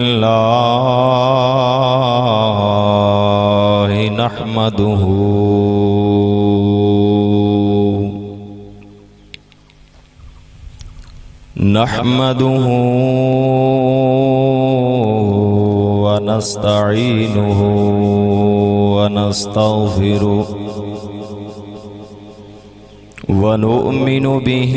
الله نحمده ونستعينه ونستغفره ونؤمن به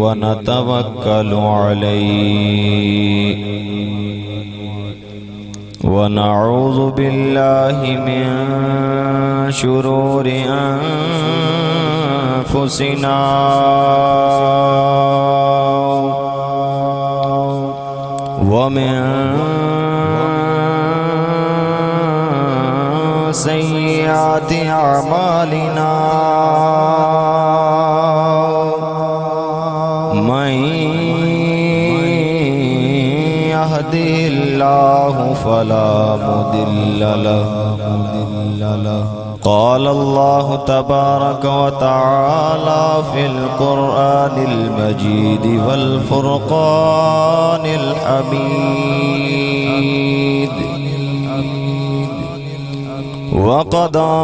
ونتوكل عليه ونعوذ بالله من شرور أنفسنا ومن سيئات أعمالنا من يهده الله فلا مضل له قال الله تبارك وتعالى في القرآن المجيد والفرقان الحميد وقضى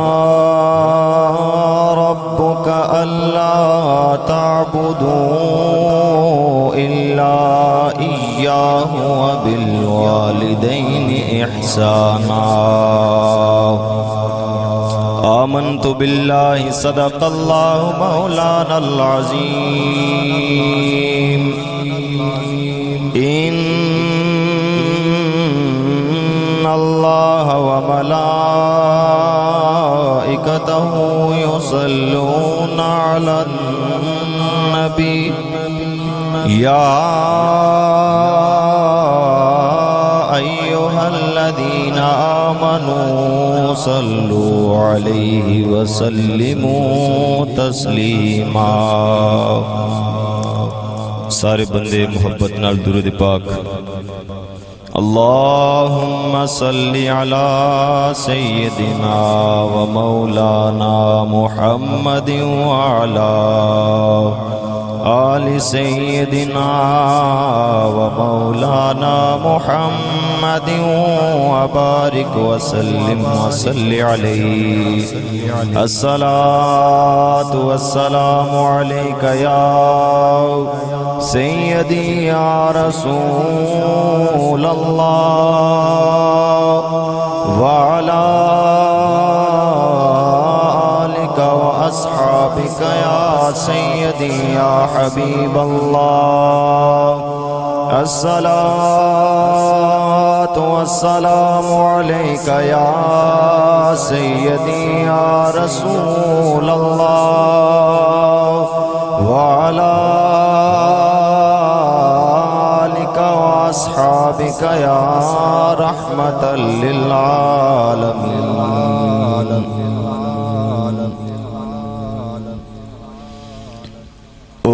ربك ألا تعبدوا إلا إياه وبالوالدين إحسانا آمنت بالله صدق الله مولانا العظيم إن الله وملائكته يصلون على النبي يا أيها الذين آمنوا صلوا عليه وسلموا تسلیما۔ سارے بندے محبت نال درود پاک اللہم صلی علی سیدنا و مولانا محمد وعلا آل سیدنا و مولانا محمد وبارک وسلم وصلی علیہ الصلاة والسلام علیک یا سیدی یا رسول اللہ وعلا آلک واصحابک یا سیدی یا حبیب اللہ الصلاة والسلام علیک یا سیدی یا رسول اللہ وعلا أصحابك يا رحمة للعالمين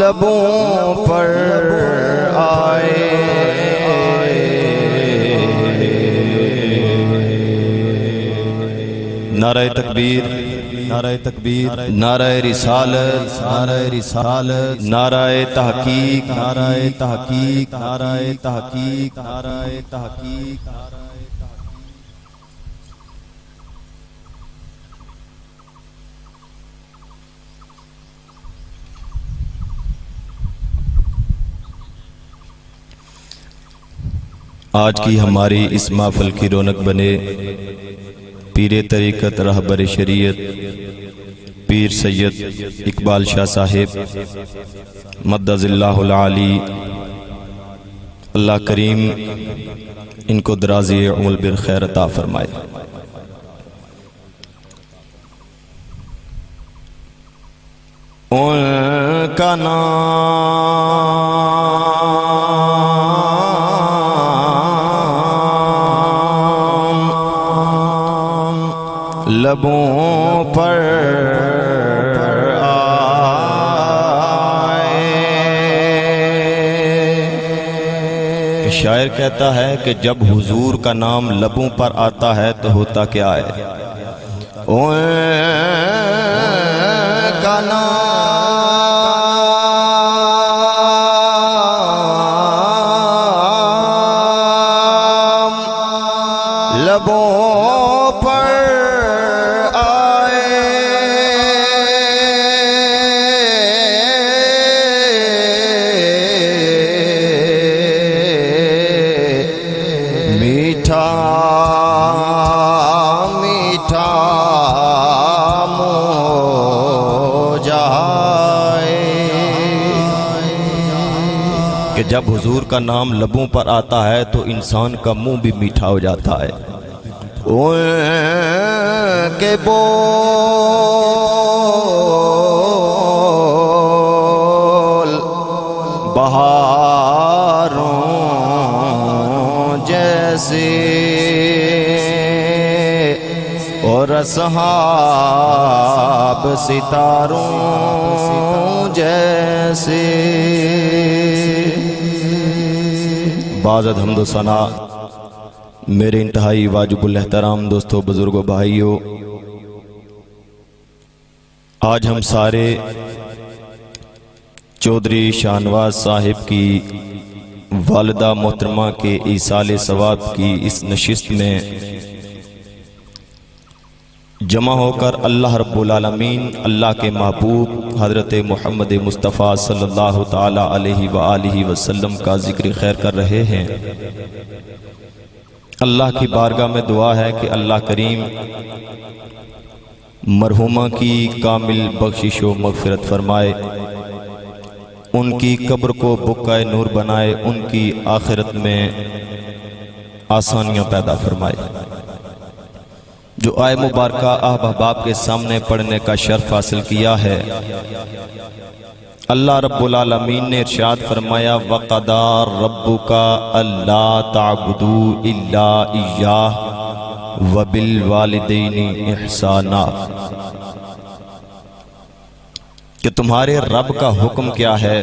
لبوں پر آئے نعرہ تکبیر نعرہ تکبیر نعرہ رسالت نعرہ رسالت نعرہ تحقیق نعرہ تحقیق نعرہ تحقیق نعرہ تحقیق آج کی ہماری اس محفل کی رونق بنے پیر طریقت رہبر شریعت پیر سید اقبال شاہ صاحب مدد اللہ العالی اللہ کریم ان کو درازی عمر بالخیر عطا فرمائے۔ ان کا نام لبوں پر آئے۔ شاعر کہتا ہے کہ جب حضور کا نام لبوں پر آتا ہے تو ہوتا کیا ہے؟ ان کا نام لبوں پر آئے، میٹھا میٹھا منہ جائے۔ کہ جب حضور کا نام لبوں پر آتا ہے تو انسان کا منہ بھی میٹھا ہو جاتا ہے۔ ان کے بول بہاروں جیسے اور اصحاب ستاروں جیسے۔ بعض حمد و ثنا میرے انتہائی واجب الاحترام دوستو، بزرگوں، بھائیوں، آج ہم سارے چودھری شاہنواز صاحب کی والدہ محترمہ کے ایصال ثواب کی اس نشست میں جمع ہو کر اللہ رب العالمین، اللہ کے محبوب حضرت محمد مصطفیٰ صلی اللہ تعالی علیہ وآلہ وسلم کا ذکر خیر کر رہے ہیں۔ اللہ کی بارگاہ میں دعا ہے کہ اللہ کریم مرحومہ کی کامل بخشش و مغفرت فرمائے، ان کی قبر کو بقعہ نور بنائے، ان کی آخرت میں آسانیاں پیدا فرمائے۔ جو آئے مبارکہ احباب کے سامنے پڑھنے کا شرف حاصل کیا ہے، اللہ رب العالمین نے ارشاد فرمایا وَقَضَىٰ رَبُّكَ أَلَّا تَعْبُدُوا إِلَّا إِيَّاهُ وَبِالْوَالِدَيْنِ إِحْسَانًا۔ کہ تمہارے رب کا حکم کیا ہے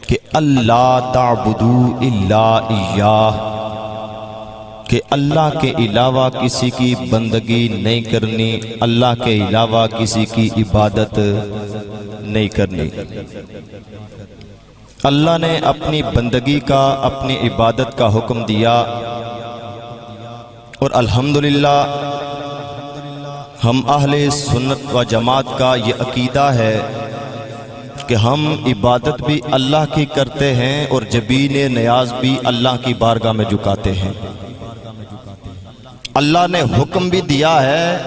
کہ اللہ تعبدوا الا اياه، کہ اللہ کے علاوہ کسی کی بندگی نہیں کرنی، اللہ کے علاوہ کسی کی عبادت نہیں کرنی۔ اللہ نے اپنی بندگی کا، اپنی عبادت کا حکم دیا، اور الحمدللہ ہم اہل سنت و جماعت کا یہ عقیدہ ہے کہ ہم عبادت بھی اللہ کی کرتے ہیں اور جبین نیاز بھی اللہ کی بارگاہ میں جھکاتے ہیں۔ اللہ نے حکم بھی دیا ہے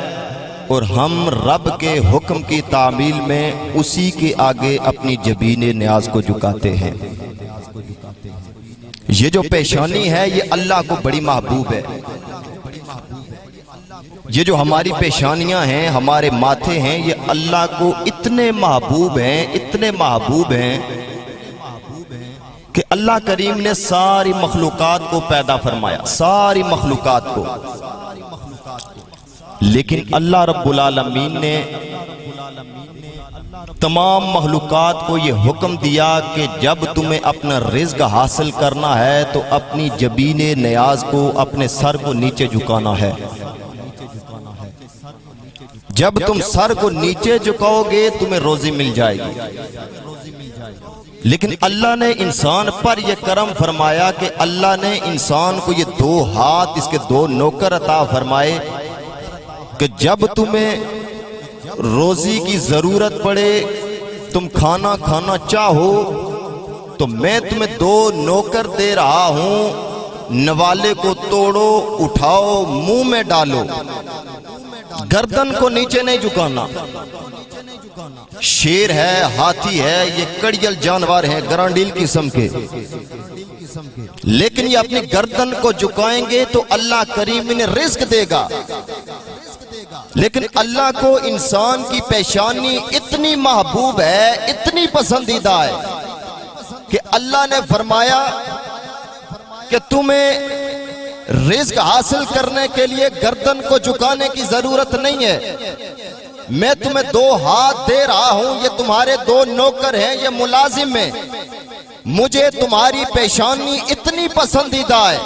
اور ہم رب کے حکم کی تعمیل میں اسی کے آگے اپنی جبین نیاز کو جھکاتے ہیں۔ یہ جو پیشانی ہے یہ اللہ کو بڑی محبوب ہے۔ یہ جو ہماری پیشانیاں ہیں، ہمارے ماتھے ہیں، یہ اللہ کو اتنے محبوب ہیں، اتنے محبوب ہیں کہ اللہ کریم نے ساری مخلوقات کو پیدا فرمایا، ساری مخلوقات کو، لیکن اللہ رب العالمین نے تمام مخلوقات کو یہ حکم دیا کہ جب تمہیں اپنا رزق حاصل کرنا ہے تو اپنی جبین نیاز کو، اپنے سر کو نیچے جھکانا ہے۔ جب تم سر کو نیچے جھکاؤ گے تمہیں روزی مل جائے گی۔ لیکن اللہ نے انسان پر یہ کرم فرمایا کہ اللہ نے انسان کو یہ دو ہاتھ، اس کے دو نوکر عطا فرمائے کہ جب تمہیں روزی کی ضرورت پڑے، تم کھانا کھانا چاہو تو میں تمہیں دو نوکر دے رہا ہوں، نوالے کو توڑو، اٹھاؤ، منہ میں ڈالو، گردن کو نیچے نہیں جھکانا۔ شیر ہے، ہاتھی ہے، یہ کڑیل جانور ہیں، گرانڈیل قسم کے، لیکن یہ اپنی گردن کو جھکائیں گے تو اللہ کریم انہیں رزق دے گا۔ لیکن اللہ کو انسان کی پیشانی اتنی محبوب ہے، اتنی پسندیدہ ہے کہ اللہ نے فرمایا کہ تمہیں رزق حاصل کرنے کے لیے گردن کو جھکانے کی ضرورت نہیں ہے۔ میں تمہیں 2 ہاتھ دے رہا ہوں، یہ تمہارے 2 نوکر ہیں، یہ ملازم ہیں۔ مجھے تمہاری پیشانی اتنی پسندیدہ ہے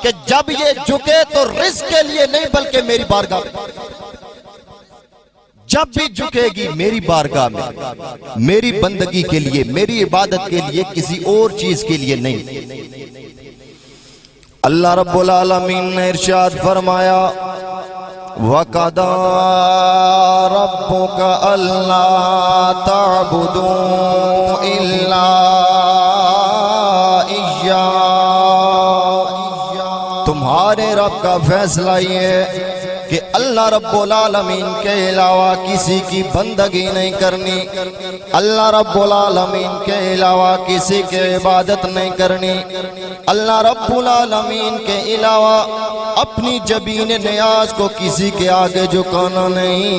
کہ جب یہ جھکے تو رزق کے لیے نہیں بلکہ میری بارگاہ میں، جب بھی جھکے گی میری بارگاہ میں، میری بندگی کے لیے، میری عبادت کے لیے، کسی اور چیز کے لیے نہیں۔ اللہ رب العالمین نے ارشاد فرمایا وَقَضَىٰ رَبُّكَ أَلَّا تَعْبُدُوا إِلَّا إِيَّاهُ، تمہارے رب کا فیصلہ یہ ہے کہ اللہ رب العالمین کے علاوہ کسی کی بندگی نہیں کرنی، اللہ رب العالمین کے علاوہ کسی کی عبادت نہیں کرنی، اللہ رب العالمین کے علاوہ اپنی جبین نیاز کو کسی کے آگے جھکانا نہیں۔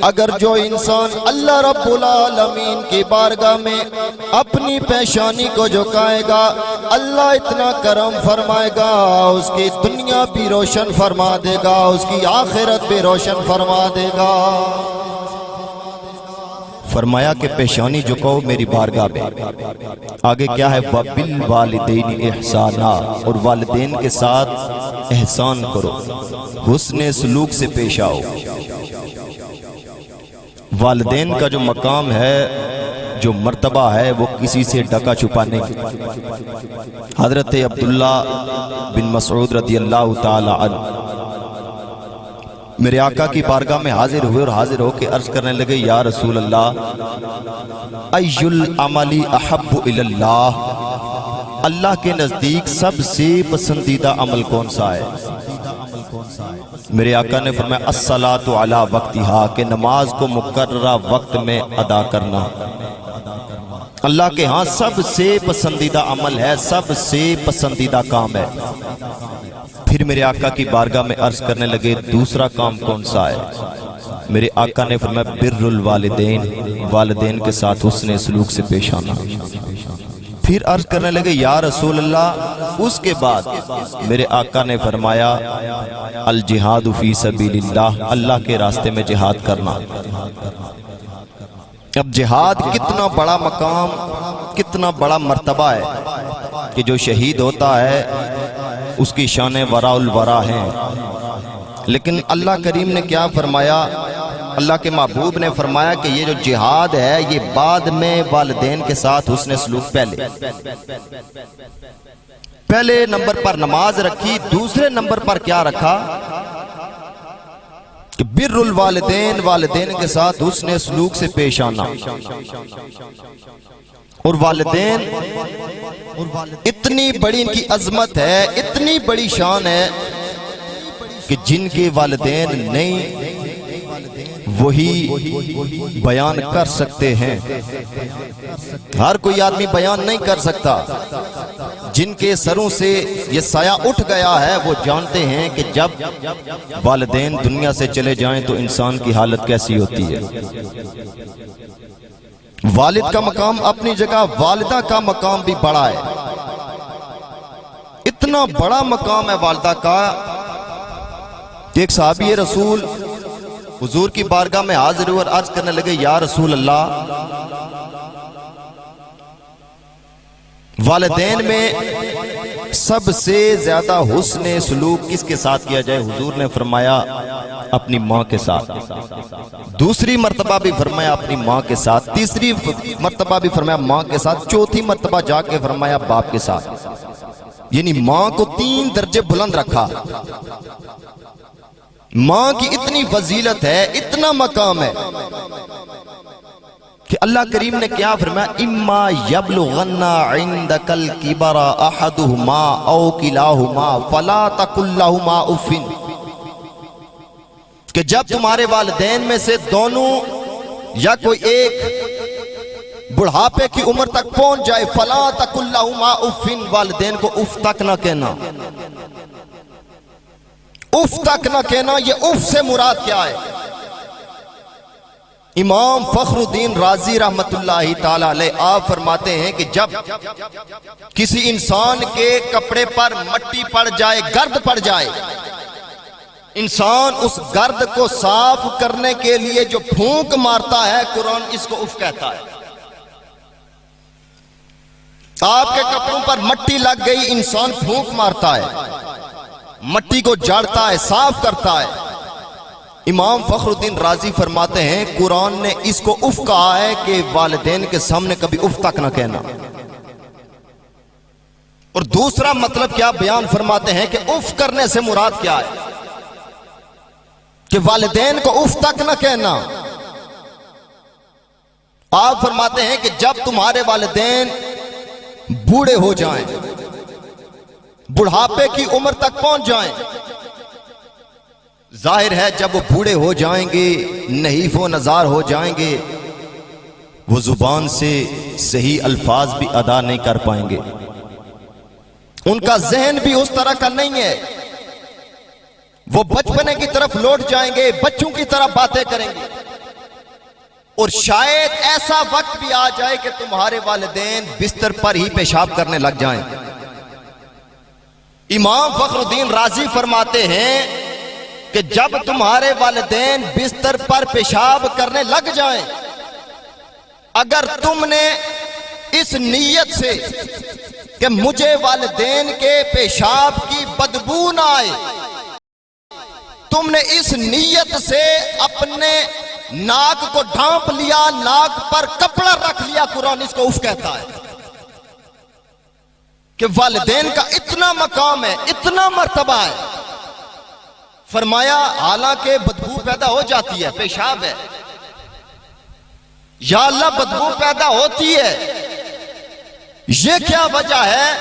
اگر جو انسان اللہ رب العالمین کی بارگاہ میں اپنی پیشانی کو جھکائے گا، اللہ اتنا کرم فرمائے گا، اس کی دنیا بھی روشن فرما دے گا، اس کی آخرت بھی روشن فرما دے گا۔ فرمایا کہ پیشانی جھکاؤ میری بارگاہ میں، آگے کیا ہے وَبِالْوَالِدَيْنِ إِحْسَانًا، اور والدین کے ساتھ احسان کرو، حسن سلوک سے پیش آؤ۔ والدین کا جو مقام ہے، جو مرتبہ ہے، وہ کسی سے ڈکا چھپا نہیں۔ حضرت عبداللہ بن مسعود رضی اللہ تعالی عنہ میرے آقا کی بارگاہ میں حاضر ہوئے اور حاضر ہو کے عرض کرنے لگے یا رسول اللہ ای العمل احب الی اللہ، اللہ کے نزدیک سب سے پسندیدہ عمل کون سا ہے؟ میرے آقا نے فرمایا الصلاۃ علی وقتہا، کہ نماز کو مقررہ وقت میں ادا کرنا اللہ کے ہاں سب سے پسندیدہ عمل ہے، سب سے پسندیدہ کام ہے۔ پھر میرے آقا کی بارگاہ میں عرض کرنے لگے دوسرا کام کون سا ہے؟ میرے آقا نے فرمایا بر الوالدین، والدین کے ساتھ حسن سلوک سے پیش آنا۔ پھر عرض کرنے لگے یا رسول اللہ اس کے بعد؟ میرے آقا نے فرمایا الجہاد فی سبیل اللہ، اللہ کے راستے میں جہاد کرنا۔ اب جہاد کتنا بڑا مقام، کتنا بڑا مرتبہ ہے کہ جو شہید ہوتا ہے اس کی شان وراء الورا ہیں، لیکن اللہ کریم نے کیا فرمایا؟ اللہ کے محبوب نے فرمایا کہ یہ جو جہاد ہے یہ بعد میں والدین کے ساتھ حسن سلوک پہلے نمبر پر نماز رکھی، دوسرے نمبر پر کیا رکھا کہ بر الوالدین، والدین کے ساتھ حسن سلوک سے پیش آنا۔ اور والدین اتنی بڑی ان کی عظمت ہے، اتنی بڑی شان ہے کہ جن کے والدین نہیں وہی بیان کر سکتے ہیں، ہر کوئی آدمی بیان نہیں کر سکتا۔ جن کے سروں سے یہ سایہ اٹھ گیا ہے وہ جانتے ہیں کہ جب والدین دنیا سے چلے جائیں تو انسان کی حالت کیسی ہوتی ہے۔ والد کا مقام اپنی جگہ، والدہ کا مقام بھی بڑا ہے، اتنا بڑا مقام ہے والدہ کا۔ ایک صحابی رسول حضور کی بارگاہ میں حاضر ہوئے اور عرض کرنے لگے یا رسول اللہ والدین میں سب سے زیادہ حسن سلوک کس کے ساتھ کیا جائے؟ حضور نے فرمایا اپنی ماں کے ساتھ، دوسری مرتبہ بھی فرمایا اپنی ماں کے ساتھ، تیسری مرتبہ بھی فرمایا ماں کے ساتھ، چوتھی مرتبہ جا کے فرمایا باپ کے ساتھ، یعنی ماں کو 3 درجے بلند رکھا۔ ماں کی اتنی فضیلت ہے، اتنا مقام ہے کہ اللہ کریم نے کیا فرمایا اما یبلغن عندک الکبر احدہما او کلاہما فلا تقل لہما اف، کہ جب تمہارے والدین میں سے دونوں یا کوئی ایک بڑھاپے کی عمر تک پہنچ جائے فلا تقل لہما اف، والدین کو اف تک نہ کہنا، اف تک نہ کہنا۔ یہ اف سے مراد کیا ہے؟ امام فخر الدین رازی رحمت اللہ تعالی علیہ آپ فرماتے ہیں کہ جب کسی انسان کے کپڑے پر مٹی پڑ جائے، گرد پڑ جائے، انسان اس گرد کو صاف کرنے کے لیے جو پھونک مارتا ہے، قرآن اس کو اف کہتا ہے۔ آپ کے کپڑوں پر مٹی لگ گئی، انسان پھونک مارتا ہے، مٹی کو جاڑتا ہے، صاف کرتا ہے۔ امام فخر الدین رازی فرماتے ہیں قرآن نے اس کو اف کہا ہے کہ والدین کے سامنے کبھی اف تک نہ کہنا۔ اور دوسرا مطلب کیا بیان فرماتے ہیں کہ اف کرنے سے مراد کیا ہے؟ کہ والدین کو اف تک نہ کہنا۔ آپ فرماتے ہیں کہ جب تمہارے والدین بوڑھے ہو جائیں، بڑھاپے کی عمر تک پہنچ جائیں، ظاہر ہے جب وہ بوڑھے ہو جائیں گے، نحیف و نزار ہو جائیں گے، وہ زبان سے صحیح الفاظ بھی ادا نہیں کر پائیں گے، ان کا ذہن بھی اس طرح کا نہیں ہے، وہ بچپنے کی طرف لوٹ جائیں گے، بچوں کی طرح باتیں کریں گے، اور شاید ایسا وقت بھی آ جائے کہ تمہارے والدین بستر پر ہی پیشاب کرنے لگ جائیں۔ امام فخر الدین رازی فرماتے ہیں کہ جب تمہارے والدین بستر پر پیشاب کرنے لگ جائیں، اگر تم نے اس نیت سے کہ مجھے والدین کے پیشاب کی بدبو نہ آئے، تم نے اس نیت سے اپنے ناک کو ڈھانپ لیا، ناک پر کپڑا رکھ لیا، قرآن اس کو اف کہتا ہے کہ والدین کا اتنا مقام ہے، اتنا مرتبہ ہے۔ فرمایا حالانکہ بدبو پیدا ہو جاتی ہے، پیشاب ہے، یا اللہ بدبو پیدا ہوتی ہے، یہ کیا وجہ ہے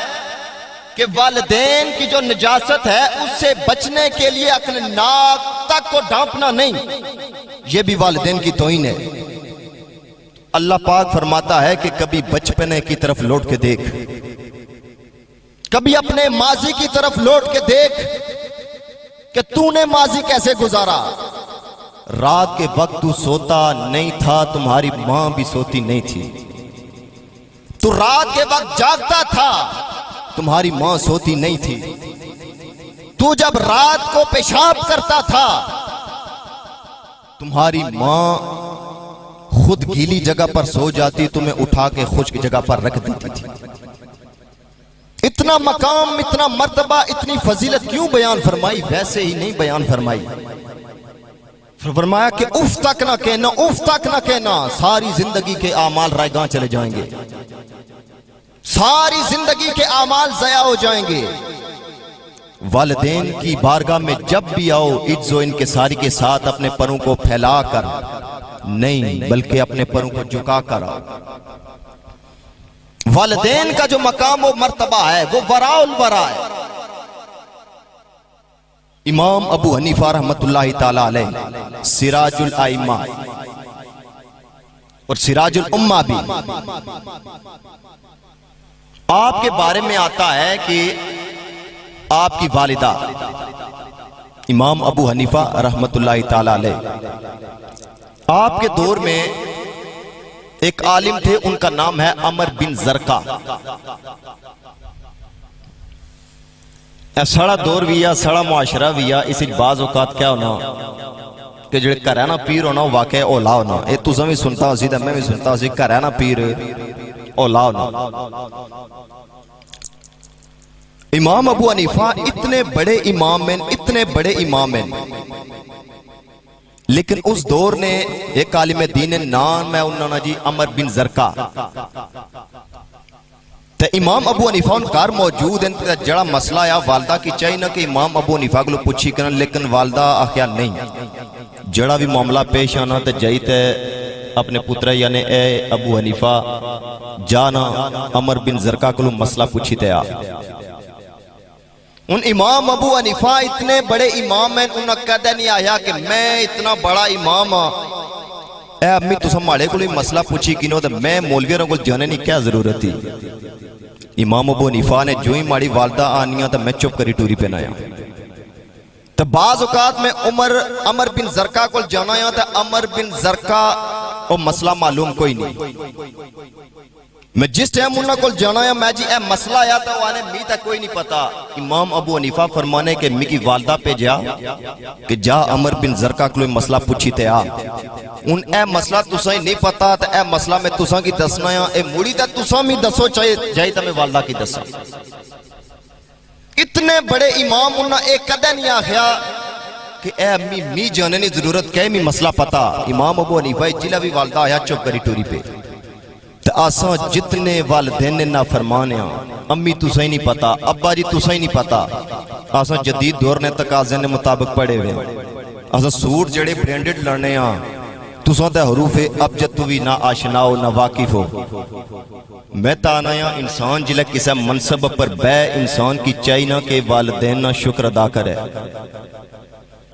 کہ والدین کی جو نجاست ہے اس سے بچنے کے لیے اپنے ناک تک کو ڈھانپنا نہیں، یہ بھی والدین کی توہین ہے۔ اللہ پاک فرماتا ہے کہ کبھی بچپنے کی طرف لوٹ کے دیکھ، کبھی اپنے ماضی کی طرف لوٹ کے دیکھ کہ تو نے ماضی کیسے گزارا۔ رات کے وقت تو سوتا نہیں تھا، تمہاری ماں بھی سوتی نہیں تھی، تو رات کے وقت جاگتا تھا، تمہاری ماں سوتی نہیں تھی، تو جب رات کو پیشاب کرتا تھا، تمہاری ماں خود گیلی جگہ پر سو جاتی، تمہیں اٹھا کے خشک جگہ پر رکھ دیتی تھی۔ اتنا مقام، اتنا مرتبہ، اتنی فضیلت کیوں بیان فرمائی؟ ویسے ہی نہیں بیان فرمائی، فرمایا کہ اف تک نہ کہنا، اف تک نہ کہنا، ساری زندگی کے اعمال رائگاں چلے جائیں گے، ساری زندگی کے اعمال ضائع ہو جائیں گے۔ والدین کی بارگاہ میں جب بھی آؤ، عجز و انکساری کے ساتھ اپنے پروں کو پھیلا کر نہیں، بلکہ اپنے پروں کو جھکا کر آؤ۔ والدین کا جو مقام و مرتبہ ہے وہ وراء الورا ہے۔ امام ابو حنیفہ رحمت اللہ تعالی علیہ سراج الائمہ اور سراج الامہ بھی، آپ کے بارے میں آتا ہے کہ آپ کی والدہ امام ابو حنیفہ رحمت اللہ تعالی علیہ، آپ کے دور میں ایک عالم تھے، ان کا نام ہے عمر بن زرقہ۔ سڑا دور بھی ہے، سڑا معاشرہ بھی ہے، اس بعض اوقات کیا ہونا کہ جڑے کہنا پیر ہونا واقع اولا ہونا، اے تُسا بھی سنتا ہو سی تے میں بھی سنتا ہو سی، کہنا پیر اولا ہونا۔ امام ابو حنیفہ اتنے بڑے امام ہیں، اتنے بڑے امام ہیں، لیکن اس دور نے ایک عالم دین نام ہے انہوں نے جی عمر بن زرقہ، تے امام ابو حنیفہ ان کار موجود ہیں، جڑا مسئلہ یا والدہ کی چاہیے نا کہ امام ابو حنیفہ کو پوچھی کرن، لیکن والدہ آخیا نہیں، جڑا بھی معاملہ پیش آنا تے جائی تے اپنے پترہ یعنی اے ابو حنیفہ جانا عمر بن زرقہ کو مسئلہ پوچھی تے آ۔ ان امام ابو حنیفہ اتنے بڑے امام ہیں، انہوں کہتے نہیں آیا کہ میں اتنا بڑا امام ہاں، اے امی تو سماڑے کو مسئلہ پوچھی کنو تو میں مولویوں کو جانے نہیں کیا ضرورت تھی۔ امام ابو حنیفہ نے جو ہی ماڑی والدہ آنیاں تو میں چپ کری ٹوری پہ نایا، تو بعض اوقات میں عمر بن زرقہ کو جانا یا تو عمر بن زرقہ وہ مسئلہ معلوم کوئی نہیں میں جس ٹائم انہوں کو جانا یا میں جی اے مسئلہ آیا تھا وہ آنے می تک کوئی نہیں پتا امام ابو حنیفہ فرمانے کہ می کی والدہ پہ جا کہ جا عمر بن زرقہ کو مسئلہ پوچھی تے آ ان اے مسئلہ تساں ہی نہیں پتا تو اے مسئلہ میں تساں کی دسنا یا اے موڑی تے تساں می دسو چاہے جائی تا میں والدہ کی دسا اتنے بڑے امام انہوں ایک قدر نہیں آخیا کہ اے امی می جانے نہیں ضرورت کہ می مسئلہ پتا امام ابو حنیفہ جلہ بھی والدہ آیا چپ کری ٹوری پہ تو آسان جتنے والدین نے نہ فرمانے امی تو صحیح نہیں پتا ابا جی تو صحیح نہیں پتا آسان جدید دور نے تقاضے نے مطابق پڑھے ہوئے آسان سوٹ جڑے برینڈڈ لڑنے تو سوتے حروف ابجد تو بھی نہ آشنا ہو نہ واقف ہو میں تانا یا انسان جلے کسے منصب پر بے انسان کی چاہی نہ کہ والدین نہ شکر ادا کرے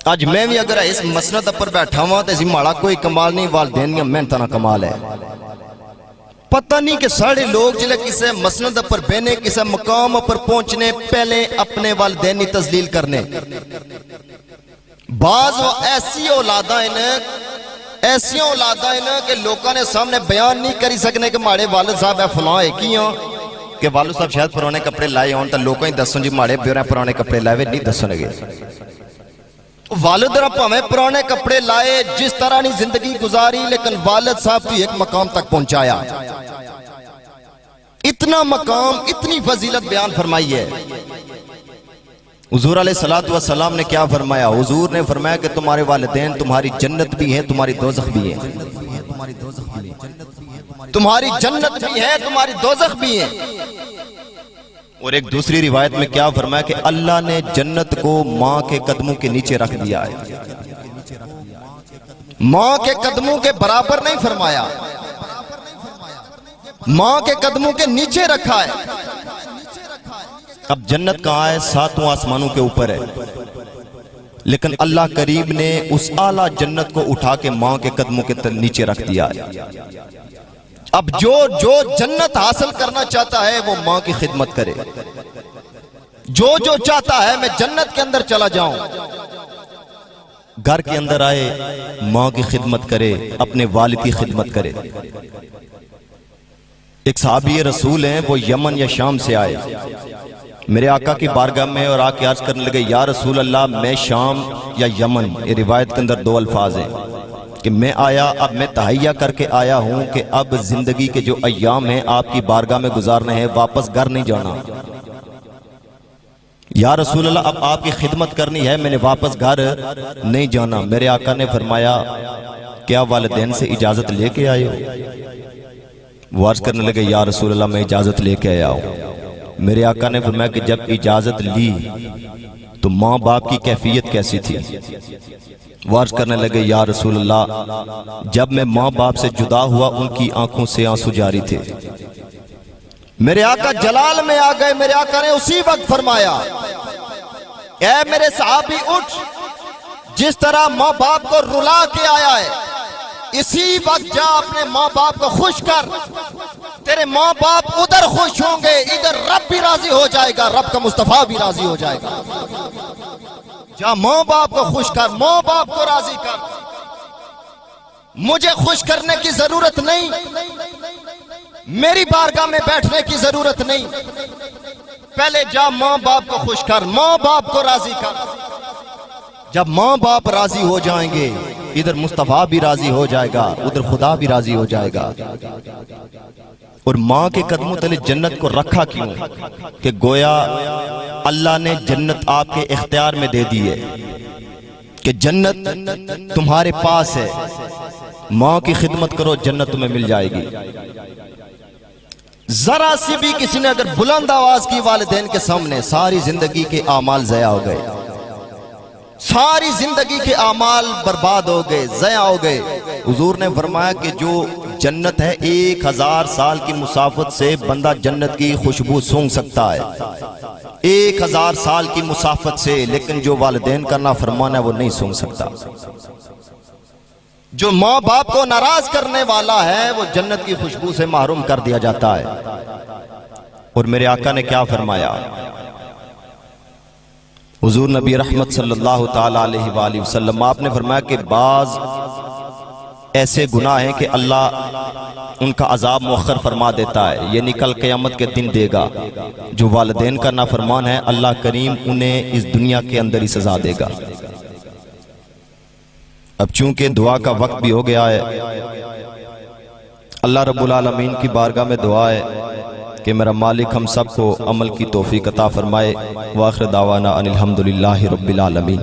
آج میں بھی اگر اس مسند پر بیٹھا ہوں تو اسی ماڑا کوئی کمال نہیں والدین یا میں تانا کمال ہے پتہ نہیں کہ سارے لوگ جلے کسے مسند پر بینے کسے مقام پر پہنچنے پہلے اپنے والدینی تذلیل کرنے بعض وہ ایسی اولادہ ہیں کہ لوگوں نے سامنے بیان نہیں کری سکنے کہ ماڑے والد صاحب ہے فلاں ایک ہی ہوں کہ والد صاحب شاید پرانے کپڑے لائے ہوں تو لوگوں ہی دسوں جی ماڑے بیوریں پرانے کپڑے لائے نہیں دسوں گے والد رب ہمیں پرانے کپڑے لائے جس طرح نہیں زندگی گزاری لیکن والد صاحب کی ایک مقام تک پہنچایا اتنا مقام اتنی فضیلت بیان فرمائی ہے حضور علیہ السلام نے کیا فرمایا حضور نے فرمایا کہ تمہارے والدین تمہاری جنت بھی ہیں تمہاری دوزخ بھی ہیں تمہاری جنت بھی ہے تمہاری دوزخ بھی ہیں اور ایک دوسری روایت میں کیا فرمایا کہ اللہ نے جنت کو ماں کے قدموں کے نیچے رکھ دیا ہے ماں کے قدموں کے برابر نہیں فرمایا ماں کے قدموں کے نیچے رکھا ہے اب جنت کہاں ہے ساتوں آسمانوں کے اوپر ہے لیکن اللہ کریم نے اس اعلیٰ جنت کو اٹھا کے ماں کے قدموں کے نیچے رکھ دیا ہے اب جو جنت حاصل کرنا چاہتا ہے وہ ماں کی خدمت کرے جو چاہتا ہے میں جنت کے اندر چلا جاؤں گھر کے اندر آئے ماں کی خدمت کرے اپنے والد کی خدمت کرے ایک صحابی رسول ہیں وہ یمن یا شام سے آئے میرے آقا کی بارگاہ میں اور آ کے عرض کرنے لگے یا رسول اللہ میں شام یا یمن یہ روایت کے اندر دو الفاظ ہیں کہ میں آیا اب میں تہیہ کر کے آیا ہوں کہ اب زندگی کے جو ایام ہیں آپ کی بارگاہ میں گزارنے ہیں واپس گھر نہیں جانا یا رسول اللہ اب آپ کی خدمت کرنی ہے میں نے واپس گھر نہیں جانا میرے آقا نے فرمایا کیا والدین سے اجازت لے کے آئے ہو وہ عرض کرنے لگے یا رسول اللہ میں اجازت لے کے آیا ہوں میرے آقا نے فرمایا کہ جب اجازت لی تو ماں باپ کی کیفیت کیسی تھی وہ عرض کرنے لگے یا رسول اللہ جب میں ماں باپ سے جدا ہوا ان کی آنکھوں سے آنسو جاری تھے میرے آقا جلال میں آ گئے میرے آقا نے اسی وقت فرمایا اے میرے صحابی اٹھ جس طرح ماں باپ کو رلا کے آیا ہے اسی وقت جا اپنے ماں باپ کو خوش کر تیرے ماں باپ ادھر خوش ہوں گے ادھر رب بھی راضی ہو جائے گا رب کا مصطفیٰ بھی راضی ہو جائے گا جا ماں باپ کو خوش کر ماں باپ کو راضی کر مجھے خوش کرنے کی ضرورت نہیں میری بارگاہ میں بیٹھنے کی ضرورت نہیں پہلے جا ماں باپ کو خوش کر ماں باپ کو راضی کر جب ماں باپ راضی ہو جائیں گے ادھر مصطفیٰ بھی راضی ہو جائے گا ادھر خدا بھی راضی ہو جائے گا اور ماں کے قدموں تلے جنت کو رکھا کیوں کہ گویا اللہ نے جنت آپ کے اختیار میں دے دی ہے کہ جنت تمہارے پاس ہے ماں کی خدمت کرو جنت تمہیں مل جائے گی ذرا سی بھی کسی نے اگر بلند آواز کی والدین کے سامنے ساری زندگی کے اعمال ضائع ہو گئے ساری زندگی کے اعمال برباد ہو گئے ضائع ہو گئے حضور نے فرمایا کہ جو جنت ہے 1000 سال کی مسافت سے بندہ جنت کی خوشبو سونگ سکتا ہے 1000 سال کی مسافت سے لیکن جو والدین کا نافرمان ہے وہ نہیں سونگ سکتا جو ماں باپ کو ناراض کرنے والا ہے وہ جنت کی خوشبو سے محروم کر دیا جاتا ہے اور میرے آقا نے کیا فرمایا حضور نبی رحمت صلی اللہ تعالیٰ علیہ وآلہ وسلم آپ نے فرمایا کہ بعض ایسے گناہ ہیں کہ اللہ ان کا عذاب مؤخر فرما دیتا ہے، یعنی کل قیامت کے دن دے گا۔ جو والدین کا نافرمان ہے اللہ کریم انہیں اس دنیا کے اندر ہی سزا دے گا۔ اب چونکہ دعا کا وقت بھی ہو گیا ہے، اللہ رب العالمین کی بارگاہ میں دعا ہے کہ میرا مالک ہم سب کو عمل کی توفیق عطا فرمائے۔ وآخر دعوانا ان الحمدللہ رب العالمین۔